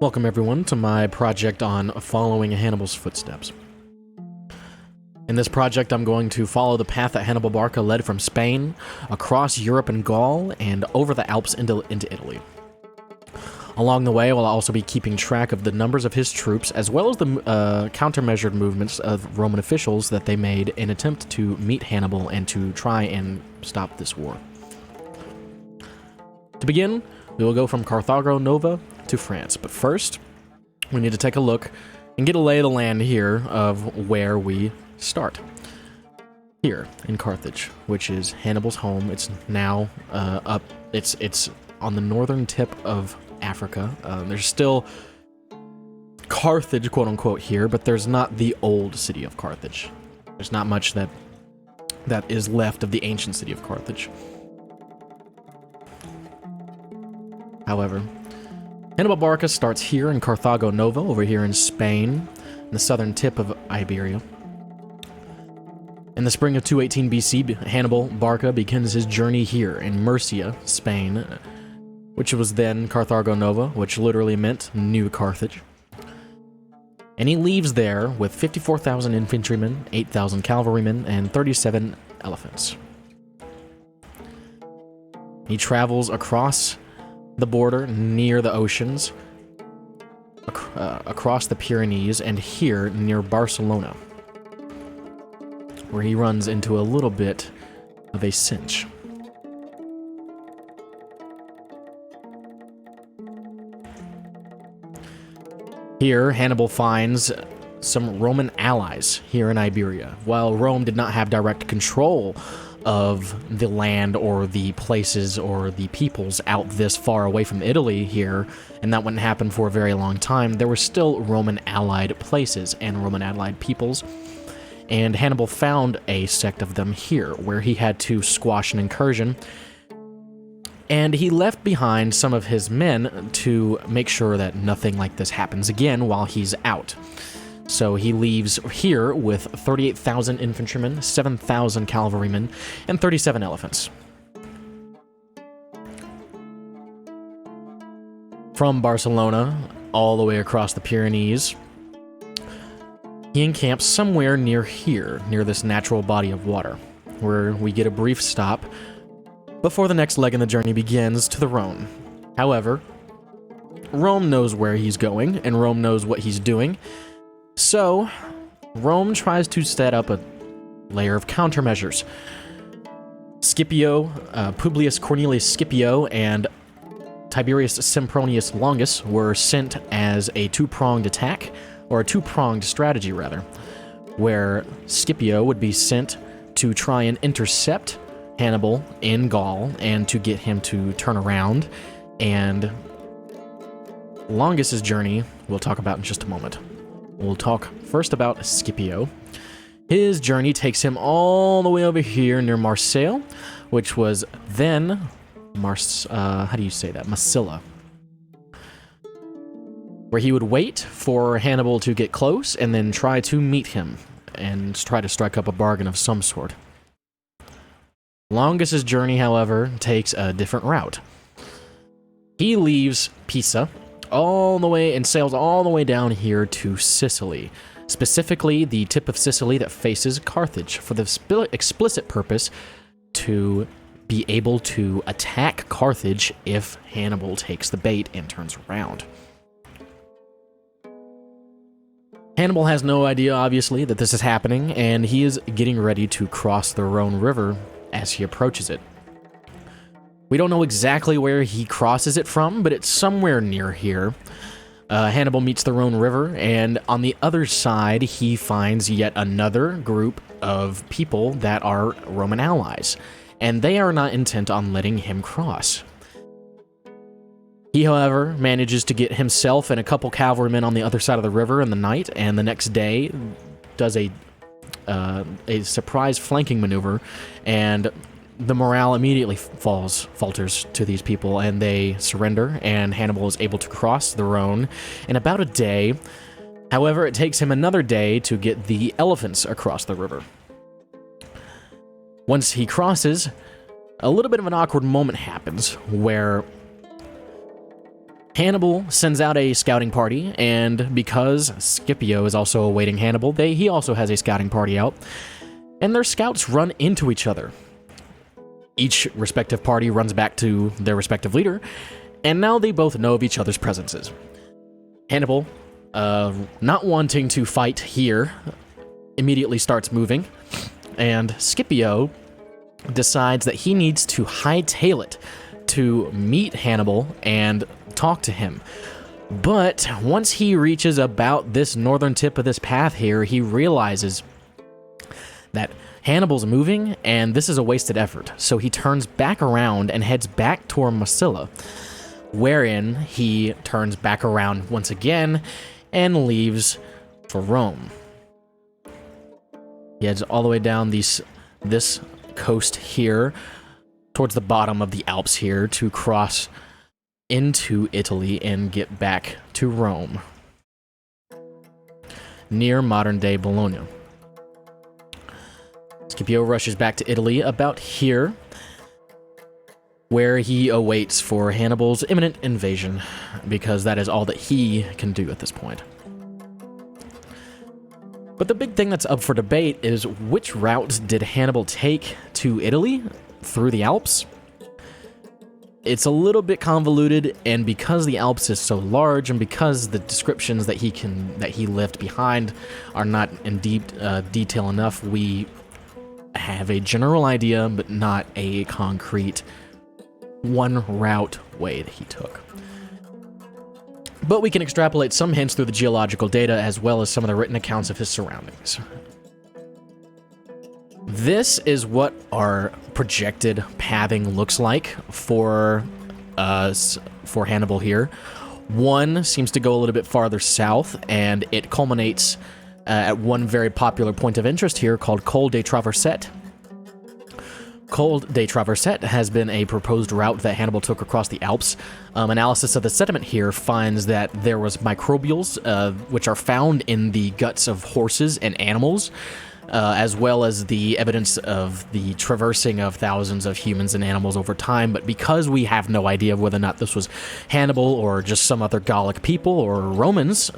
Welcome everyone to my project on following Hannibal's footsteps. In this project, I'm going to follow the path that Hannibal Barca led from Spain, across Europe and Gaul, and over the Alps into Italy. Along the way, I'll also be keeping track of the numbers of his troops, as well as the countermeasured movements of Roman officials that they made in attempt to meet Hannibal and to try and stop this war. To begin, we will go from Carthago Nova to France, but first, we need to take a look and get a lay of the land here of where we start. Here in Carthage, which is Hannibal's home. It's now it's on the northern tip of Africa. There's still Carthage, quote unquote, here, but there's not the old city of Carthage. There's not much that is left of the ancient city of Carthage. However, Hannibal Barca starts here in Carthago Nova, over here in Spain, in the southern tip of Iberia. In the spring of 218 BC, Hannibal Barca begins his journey here in Murcia, Spain, which was then Carthago Nova, which literally meant New Carthage. And he leaves there with 54,000 infantrymen, 8,000 cavalrymen, and 37 elephants. He travels across the border near the oceans, across the Pyrenees, and here near Barcelona, where he runs into a little bit of a cinch. Here, Hannibal finds some Roman allies here in Iberia. While Rome did not have direct control of the land or the places or the peoples out this far away from Italy here, and that wouldn't happen for a very long time, there were still Roman allied places and Roman allied peoples, and Hannibal found a sect of them here, where he had to squash an incursion, and he left behind some of his men to make sure that nothing like this happens again while he's out. So he leaves here with 38,000 infantrymen, 7,000 cavalrymen, and 37 elephants. From Barcelona, all the way across the Pyrenees, he encamps somewhere near here, near this natural body of water, where we get a brief stop before the next leg in the journey begins to the Rhone. However, Rome knows where he's going, and Rome knows what he's doing. So, Rome tries to set up a layer of countermeasures. Scipio, Publius Cornelius Scipio, and Tiberius Sempronius Longus were sent as a two-pronged attack, or a two-pronged strategy, rather, where Scipio would be sent to try and intercept Hannibal in Gaul and to get him to turn around, and Longus's journey we'll talk about in just a moment. We'll talk first about Scipio. His journey takes him all the way over here near Marseille, which was then Massila, where he would wait for Hannibal to get close and then try to meet him and try to strike up a bargain of some sort. Longus's journey, however, takes a different route. He leaves Pisa all the way and sails all the way down here to Sicily, specifically the tip of Sicily that faces Carthage, for the explicit purpose to be able to attack Carthage if Hannibal takes the bait and turns around. Hannibal has no idea, obviously, that this is happening, and he is getting ready to cross the Rhone River as he approaches it. We don't know exactly where he crosses it from, but it's somewhere near here. Hannibal meets the Rhone River, and on the other side, he finds yet another group of people that are Roman allies, and they are not intent on letting him cross. He, however, manages to get himself and a couple cavalrymen on the other side of the river in the night, and the next day does a surprise flanking maneuver, and the morale immediately falters to these people, and they surrender, and Hannibal is able to cross the Rhone in about a day. However, it takes him another day to get the elephants across the river. Once he crosses, a little bit of an awkward moment happens, where Hannibal sends out a scouting party, and because Scipio is also awaiting Hannibal, he also has a scouting party out, and their scouts run into each other. Each respective party runs back to their respective leader, and now they both know of each other's presences. Hannibal, not wanting to fight here, immediately starts moving, and Scipio decides that he needs to hightail it to meet Hannibal and talk to him. But once he reaches about this northern tip of this path here, he realizes that Hannibal's moving, and this is a wasted effort. So he turns back around and heads back toward Massila, wherein he turns back around once again and leaves for Rome. He heads all the way down this coast here, towards the bottom of the Alps here, to cross into Italy and get back to Rome, near modern-day Bologna. Scipio rushes back to Italy about here, where he awaits for Hannibal's imminent invasion, because that is all that he can do at this point. But the big thing that's up for debate is which route did Hannibal take to Italy through the Alps? It's a little bit convoluted, and because the Alps is so large, and because the descriptions that he left behind are not in deep detail enough, we have a general idea, but not a concrete one route way that he took. But we can extrapolate some hints through the geological data as well as some of the written accounts of his surroundings. This is what our projected pathing looks like for Hannibal here. One seems to go a little bit farther south, and it culminates at one very popular point of interest here called Col de Traverset. Col de Traverset has been a proposed route that Hannibal took across the Alps. Analysis of the sediment here finds that there was microbials, which are found in the guts of horses and animals, as well as the evidence of the traversing of thousands of humans and animals over time. But because we have no idea of whether or not this was Hannibal or just some other Gallic people or Romans,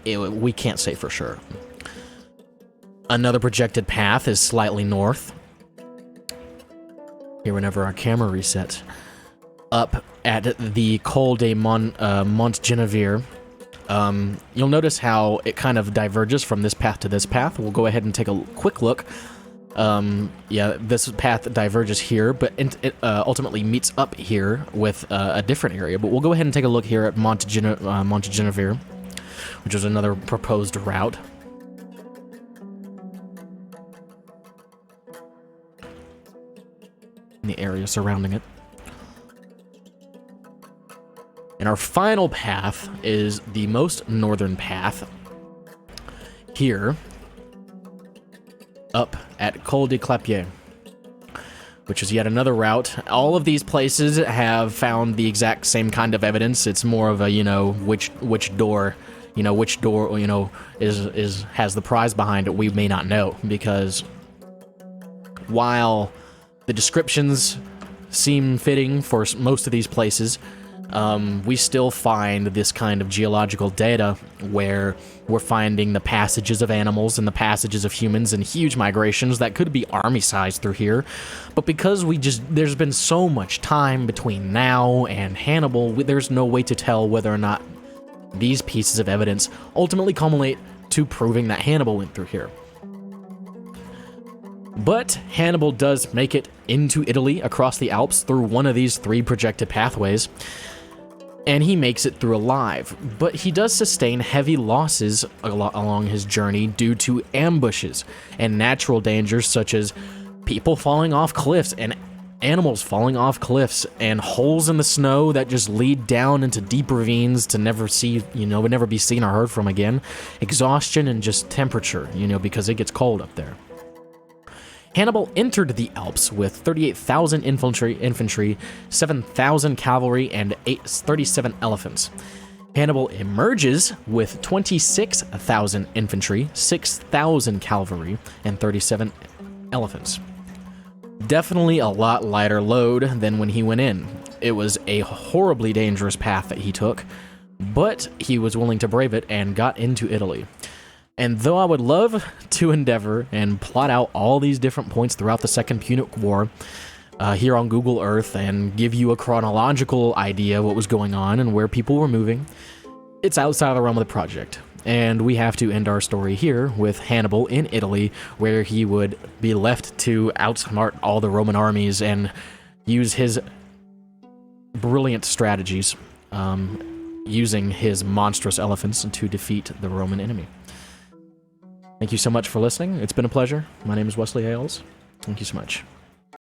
we can't say for sure. Another projected path is slightly north. Here, whenever our camera resets, up at the Col de Montgenevere, you'll notice how it kind of diverges from this path to this path. We'll go ahead and take a quick look. Yeah, this path diverges here, but it ultimately meets up here with a different area. But we'll go ahead and take a look here at Montgenevere, which is another proposed route. In the area surrounding it. And our final path is the most northern path here, up at Col de Clapier, which is yet another route. All of these places have found the exact same kind of evidence. It's more of a, which door has the prize behind it. We may not know, because while the descriptions seem fitting for most of these places, we still find this kind of geological data where we're finding the passages of animals and the passages of humans and huge migrations that could be army-sized through here. But because there's been so much time between now and Hannibal, there's no way to tell whether or not these pieces of evidence ultimately culminate to proving that Hannibal went through here. But Hannibal does make it into Italy across the Alps through one of these three projected pathways, and he makes it through alive. But he does sustain heavy losses along his journey due to ambushes and natural dangers such as people falling off cliffs and animals falling off cliffs and holes in the snow that just lead down into deep ravines to never be seen or heard from again, exhaustion and just temperature, because it gets cold up there. Hannibal entered the Alps with 38,000 infantry, 7,000 cavalry, and 37 elephants. Hannibal emerges with 26,000 infantry, 6,000 cavalry, and 37 elephants. Definitely a lot lighter load than when he went in. It was a horribly dangerous path that he took, but he was willing to brave it and got into Italy. And though I would love to endeavor and plot out all these different points throughout the Second Punic War here on Google Earth and give you a chronological idea of what was going on and where people were moving, it's outside of the realm of the project. And we have to end our story here with Hannibal in Italy, where he would be left to outsmart all the Roman armies and use his brilliant strategies, using his monstrous elephants to defeat the Roman enemy. Thank you so much for listening. It's been a pleasure. My name is Wesley Hales. Thank you so much.